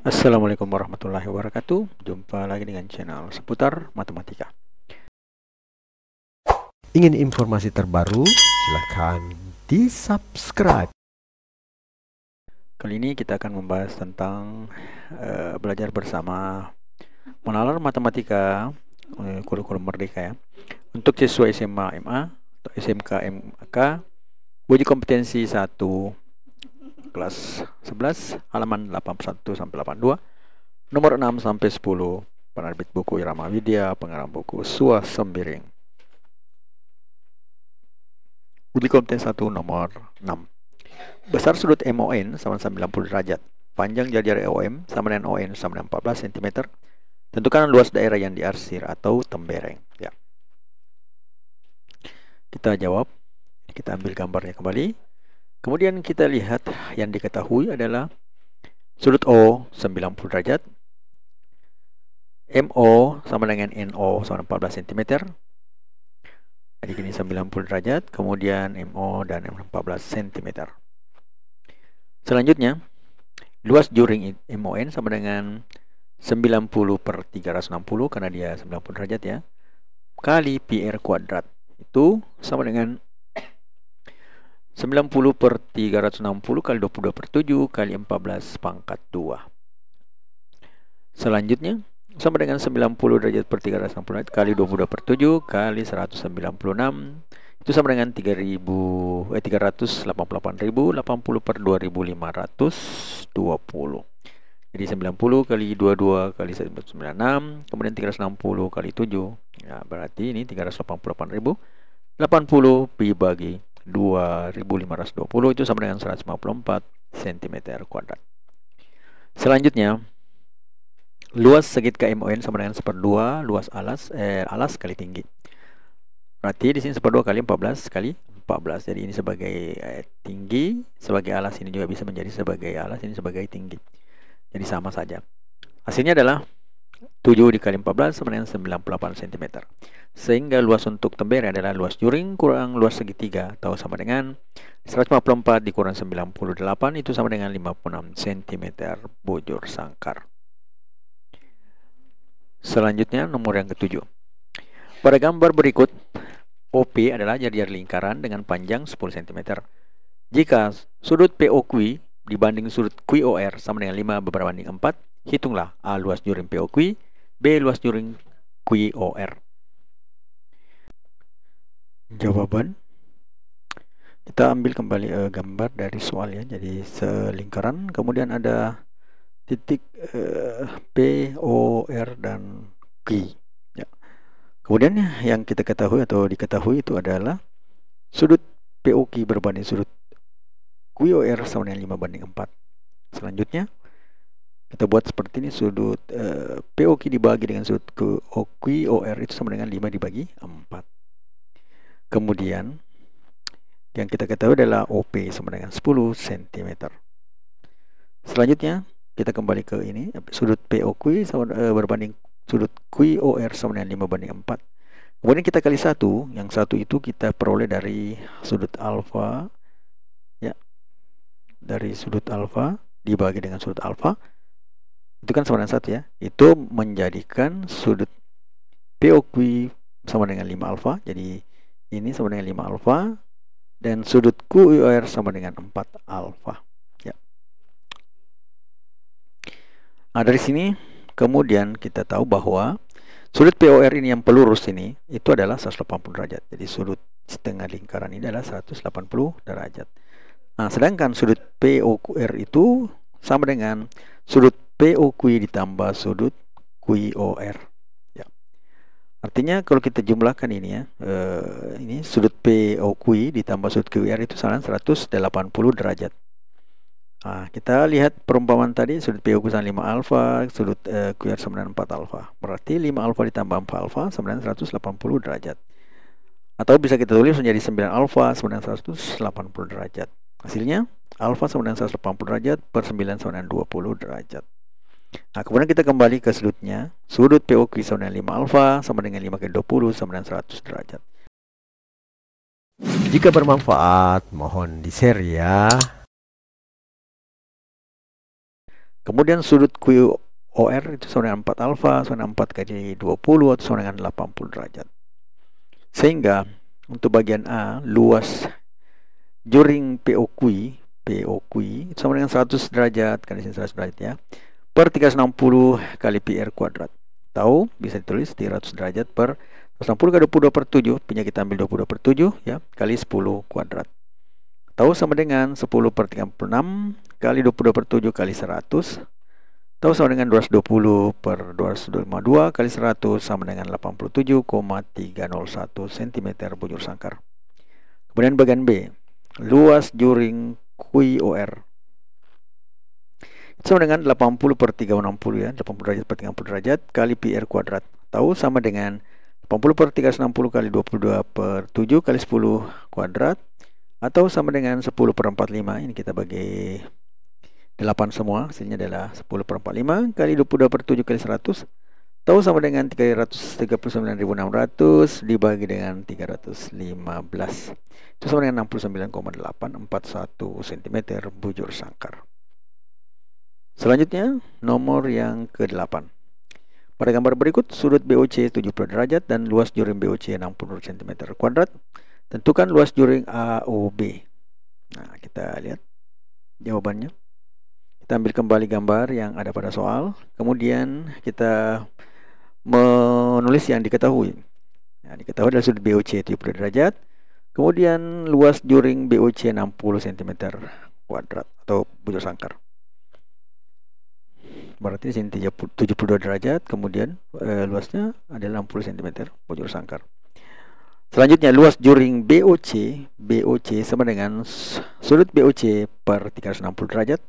Assalamualaikum warahmatullahi wabarakatuh. Jumpa lagi dengan channel seputar matematika. Ingin informasi terbaru? Silahkan di-subscribe. Kali ini kita akan membahas tentang belajar bersama menalar matematika kurikulum merdeka ya. Untuk siswa SMA MA atau SMK MK, uji kompetensi 1 kelas 11 halaman 81 sampai 82, nomor 6 sampai 10, penerbit buku Irama Widya, pengarang buku Suah Sembiring. Uji kompetensi 1 nomor 6. Besar sudut MON sama 90 derajat. Panjang jari-jari OM sama dengan ON sama dengan 14 cm. Tentukan luas daerah yang diarsir atau tembereng. Ya. Kita jawab. Kita ambil gambarnya kembali. Kemudian kita lihat yang diketahui adalah sudut O 90 derajat. MO sama dengan NO sama dengan 14 cm. Jadi gini 90 derajat. Kemudian MO dan 14 cm. Selanjutnya, luas juring MON sama dengan 90 per 360 karena dia 90 derajat ya, kali PR kuadrat. Itu sama dengan 90 per 360 kali 22 per 7 kali 14 pangkat 2. Selanjutnya, sama dengan 90 derajat per 360 kali 22 per 7 kali 196. Itu sama dengan 388.080 per 2520. Jadi 90 kali 22 kali 196, kemudian 360 kali 7. Ya, berarti ini 388.080 dibagi 2520 itu sama dengan 154 cm kuadrat. Selanjutnya, luas segitiga MON sama dengan 1/2 luas alas kali tinggi. Berarti di sini 1/2 kali 14 kali 14. Jadi ini sebagai tinggi, sebagai alas, ini juga bisa menjadi sebagai alas, ini sebagai tinggi. Jadi sama saja. Hasilnya adalah 7 dikali 14 sama dengan 98 cm. Sehingga luas untuk tembereng adalah luas juring kurang luas segitiga, atau sama dengan 154 dikurang 98 itu sama dengan 56 cm bujur sangkar. Selanjutnya nomor yang ketujuh. Pada gambar berikut, OP adalah jari-jari lingkaran dengan panjang 10 cm. Jika sudut POQ dibanding sudut QOR sama dengan 5 berbanding 4, hitunglah A luas juring POQ, B luas juring QOR. Jawaban, kita ambil kembali gambar dari soal ya. Jadi selingkaran, kemudian ada titik P, O, R, dan Q ya. Kemudian yang kita ketahui atau diketahui itu adalah sudut POQ berbanding sudut QOR sama dengan 5/4. Selanjutnya kita buat seperti ini, sudut POQ dibagi dengan sudut QOR itu sama dengan 5 dibagi 4. Kemudian yang kita ketahui adalah OP sama dengan 10 cm. Selanjutnya kita kembali ke ini, sudut POQ sama berbanding sudut QOR sama dengan 5/4. Kemudian kita kali 1, yang 1 itu kita peroleh dari sudut alfa ya. Dari sudut alfa dibagi dengan sudut alfa itu kan sama dengan 1 ya. Itu menjadikan sudut POQ sama dengan 5 alfa. Jadi ini sama dengan 5 alfa dan sudut QOR sama dengan 4 alfa ya. Nah, dari sini kemudian kita tahu bahwa sudut POR ini yang pelurus ini itu adalah 180 derajat. Jadi sudut setengah lingkaran ini adalah 180 derajat. Nah, sedangkan sudut POQR itu sama dengan sudut POQ ditambah sudut QOR. Ya. Artinya kalau kita jumlahkan ini ya, ini sudut POQ ditambah sudut QOR itu sama dengan 180 derajat. Nah, kita lihat perumpamaan tadi, sudut POQ sama 5 alfa, sudut QR sama dengan 4 alfa. Berarti 5 alfa ditambah 4 alfa sama dengan 180 derajat. Atau bisa kita tulis menjadi 9 alfa sama dengan 180 derajat. Hasilnya, alfa sama dengan 180 derajat per 9 sama dengan 20 derajat. Nah, kemudian kita kembali ke sudutnya. Sudut POQ sama dengan 5 alfa sama dengan 5 kali 20 sama dengan 100 derajat. Jika bermanfaat, mohon di-share ya. Kemudian sudut QOR itu sama dengan 4 alfa, sama dengan 4 kali 20 atau sama dengan 80 derajat. Sehingga untuk bagian A, luas juring POQ itu sama dengan 100 derajat, kan di sini 100 derajat ya, per 360 kali PR kuadrat. Tahu, bisa ditulis 300 derajat per 160 kali 22 per 7, P-nya kita ambil 22 per 7 ya, kali 10 kuadrat. Tahu sama dengan 10 per 36 kali 22 per 7 kali 100. Tahu sama dengan 220 per 252 kali 100 sama dengan 87,301 cm bujur sangkar. Kemudian bagian B, luas juring QOR sama dengan 80 per 360 ya, 80 derajat per 30 derajat kali PR kuadrat. Tahu sama dengan 80 per 360 kali 22 per 7 kali 10 kuadrat, atau sama dengan 10 per 45, ini kita bagi 8 semua, hasilnya adalah 10 per 45 kali 22 per 7 kali 100, tahu sama dengan 339.600 dibagi dengan 315. Itu sama dengan 69,841 cm bujur sangkar. Selanjutnya, nomor yang ke-8. Pada gambar berikut, sudut BOC 70 derajat dan luas juring BOC 60 cm kuadrat. Tentukan luas juring AOB. Nah, kita lihat jawabannya. Kita ambil kembali gambar yang ada pada soal. Kemudian kita menulis yang diketahui. Nah, diketahui adalah sudut BOC 70 derajat. Kemudian luas juring BOC 60 cm kuadrat atau bujur sangkar. Berarti di sini 72 derajat, kemudian luasnya adalah 60 cm bujur sangkar. Selanjutnya, luas juring BOC sama dengan sudut BOC per 360 derajat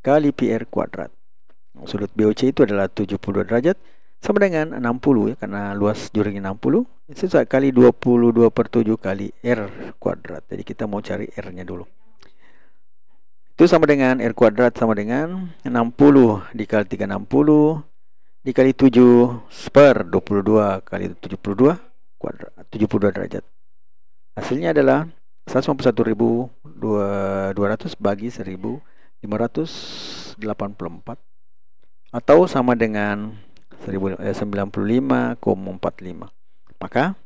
kali PR kuadrat. Sudut BOC itu adalah 72 derajat sama dengan 60 ya, karena luas juringnya 60, itu kali 22 per 7 kali R kuadrat. Jadi kita mau cari R-nya dulu. Itu sama dengan R kuadrat sama dengan 60 dikali 360 dikali 7 per 22 kali 72 kuadrat, 72 derajat. Hasilnya adalah 151.200 bagi 1.584 atau sama dengan 95,45. Maka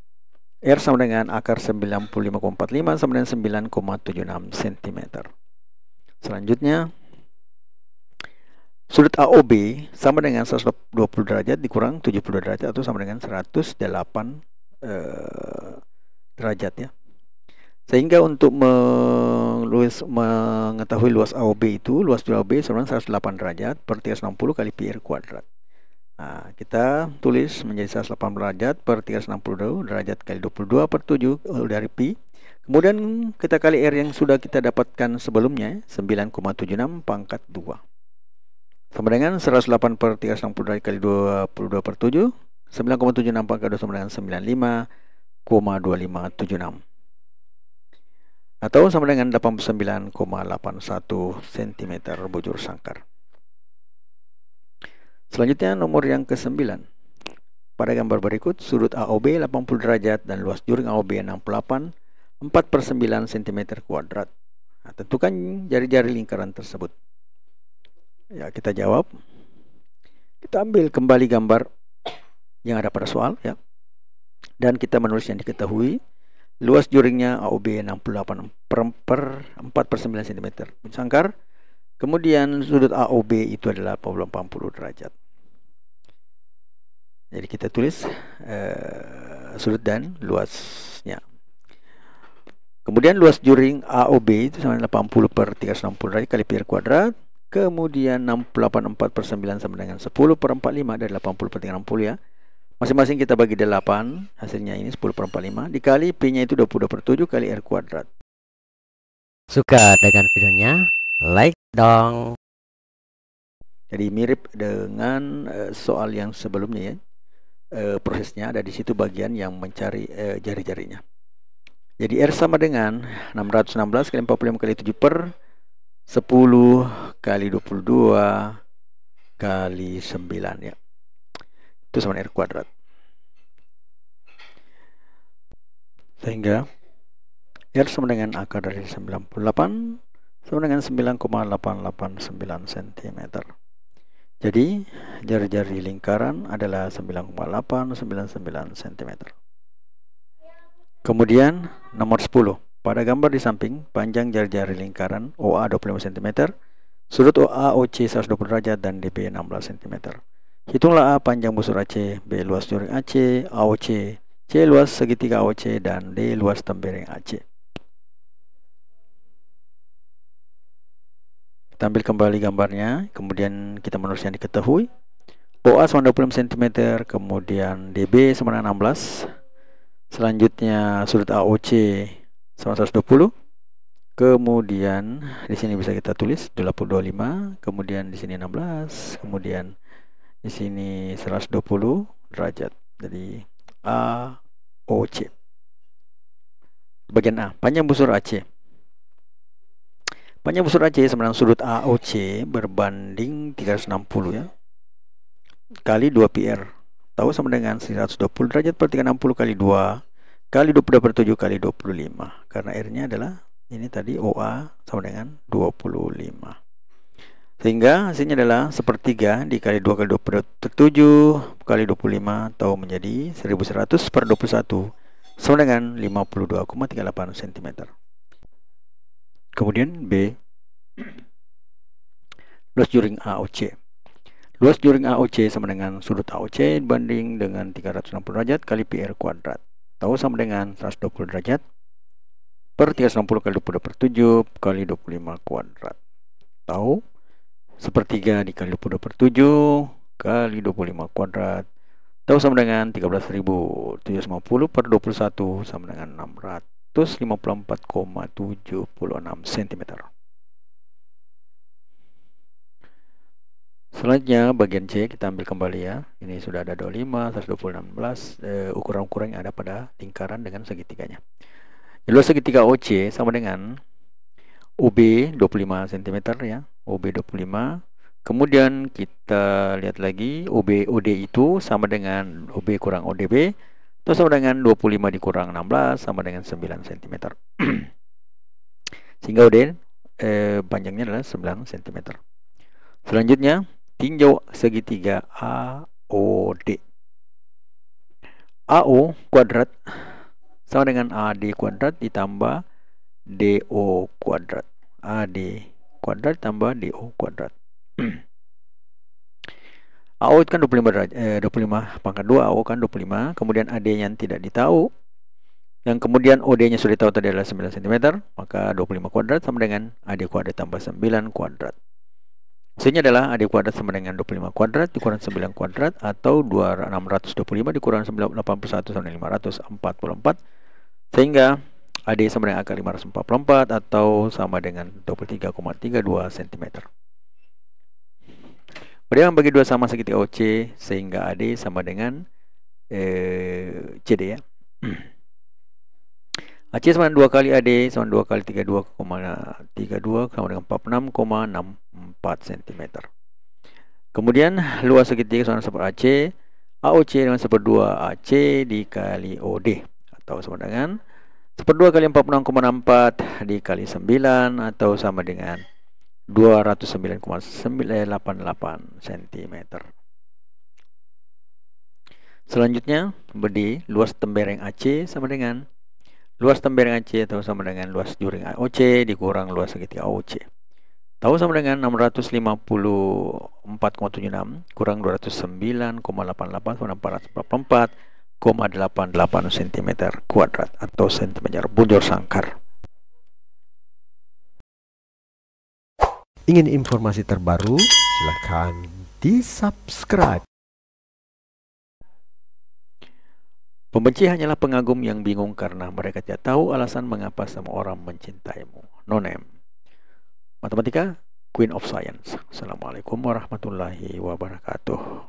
R sama dengan akar 95,45 sama dengan 9,76 cm. Selanjutnya, sudut AOB sama dengan 120 derajat dikurang 70 derajat atau sama dengan 108 derajat ya. Sehingga untuk mengetahui luas AOB itu, luas AOB sama dengan 108 derajat per 360 kali PR kuadrat. Nah, kita tulis menjadi 108 derajat per 360 derajat kali 22 per 7 dari Pi. Kemudian kita kali R yang sudah kita dapatkan sebelumnya, 9,76 pangkat 2. Sama dengan 108 per 360 derajat kali 22 per 7, 9,76 pangkat 2 sama dengan 95,2576. Atau sama dengan 89,81 cm bujur sangkar. Selanjutnya nomor yang ke-9. Pada gambar berikut, sudut AOB 80 derajat dan luas juring AOB 68, 4 per 9 cm kuadrat. Nah, tentukan jari-jari lingkaran tersebut. Ya, kita jawab. Kita ambil kembali gambar yang ada pada soal ya. Dan kita menulis yang diketahui. Luas juringnya AOB 68 per 4 per 9 cm sangkar. Kemudian sudut AOB itu adalah 80 derajat. Jadi kita tulis sudut dan luasnya. Kemudian luas juring AOB itu sama dengan 80 per 360 derajat kali PR kuadrat. Kemudian 684 per 9 sama dengan 10 per 45 dari 80 per 360 ya. Masing-masing kita bagi 8, hasilnya ini 10 per 45. Dikali P-nya itu 22 per 7 kali R kuadrat. Suka dengan videonya? Like dong. Jadi mirip dengan soal yang sebelumnya ya. Prosesnya ada di situ bagian yang mencari jari-jarinya. Jadi R sama dengan 616 kali 45 kali 7 per 10 kali 22 kali 9 ya. Itu sama dengan R kuadrat. Sehingga R sama dengan akar dari 98 sama dengan 9,889 cm. Jadi jari-jari lingkaran adalah 9,899 cm. Kemudian nomor 10. Pada gambar di samping, panjang jari-jari lingkaran OA 25 cm, sudut OA OC 120 derajat dan DB 16 cm. Hitunglah A panjang busur AC, B luas juring AC, AOC, C luas segitiga AOC, dan D luas tembereng AC. Kita ambil kembali gambarnya, kemudian kita menulis yang diketahui. OA sama 25 cm, kemudian DB sama 16. Selanjutnya sudut AOC sama 120. Kemudian di sini bisa kita tulis 25, kemudian di sini 16, kemudian di sini 120 derajat. Jadi AOC. Bagian A, panjang busur AC. Panjang busur AC sama dengan sudut AOC berbanding 360 ya, kali 2 PR. Tahu sama dengan 120 derajat per 360 kali 2 kali 22/7 kali 25. Karena R-nya adalah ini tadi OA sama dengan 25. Sehingga hasilnya adalah 1/3 dikali 2 kali 27 kali 25 atau menjadi 1100 per 21 sama dengan 52,38 cm. Kemudian B, luas juring AOC. Luas juring AOC sama dengan sudut AOC dibanding dengan 360 derajat kali PR kuadrat. Tahu sama dengan 120 derajat per 360 kali 22/7 kali 25 kuadrat. Tahu 1/3 dikali 22/7 kali 25 kuadrat. Tahu sama dengan 13.750 per 21 sama dengan 654,76 cm. Selanjutnya bagian C kita ambil kembali ya. Ini sudah ada 25, 120, 16 ukuran-ukuran yang ada pada lingkaran dengan segitiganya. Luas segitiga OC sama dengan OB 25 cm ya, OB 25. Kemudian kita lihat lagi OD itu sama dengan OB kurang ODB, itu sama dengan 25 dikurang 16 sama dengan 9 cm. Sehingga OD panjangnya adalah 9 cm. Selanjutnya tinjau segitiga AOD. AO kuadrat sama dengan AD kuadrat ditambah DO kuadrat. AD kuadrat tambah DO kuadrat. AO kan 25 pangkat 2, AO kan 25. Kemudian AD yang tidak ditahu, yang kemudian OD nya sudah ditahu tadi adalah 9 cm, maka 25 kuadrat sama dengan AD kuadrat tambah 9 kuadrat. Hasilnya adalah AD kuadrat sama dengan 25 kuadrat dikurang 9 kuadrat atau 625 dikurang 81 sama dengan 544. Sehingga AD sama dengan akar 544 atau sama dengan 23,32 cm. Kemudian bagi dua sama segitiga OC sehingga AD sama dengan CD ya. AC sama dengan 2 kali AD sama 2 kali 32,32 sama dengan 46,64 cm. Kemudian luas segitiga sama dengan AC, AOC dengan 1/2 AC dikali OD atau sama dengan 1/2 kali 46,64 dikali 9 atau sama dengan 209,988 cm. Selanjutnya BD luas tembereng AC sama dengan luas tembereng AC atau sama dengan luas juring AOC dikurang luas segitiga AOC. Tahu sama dengan 654,76 kurang 209,88 sama 444,88 cm kuadrat atau cm bujur sangkar. Ingin informasi terbaru? Silahkan di-subscribe. Pembenci hanyalah pengagum yang bingung karena mereka tidak tahu alasan mengapa semua orang mencintaimu. No name. Matematika, Queen of Science. Assalamualaikum warahmatullahi wabarakatuh.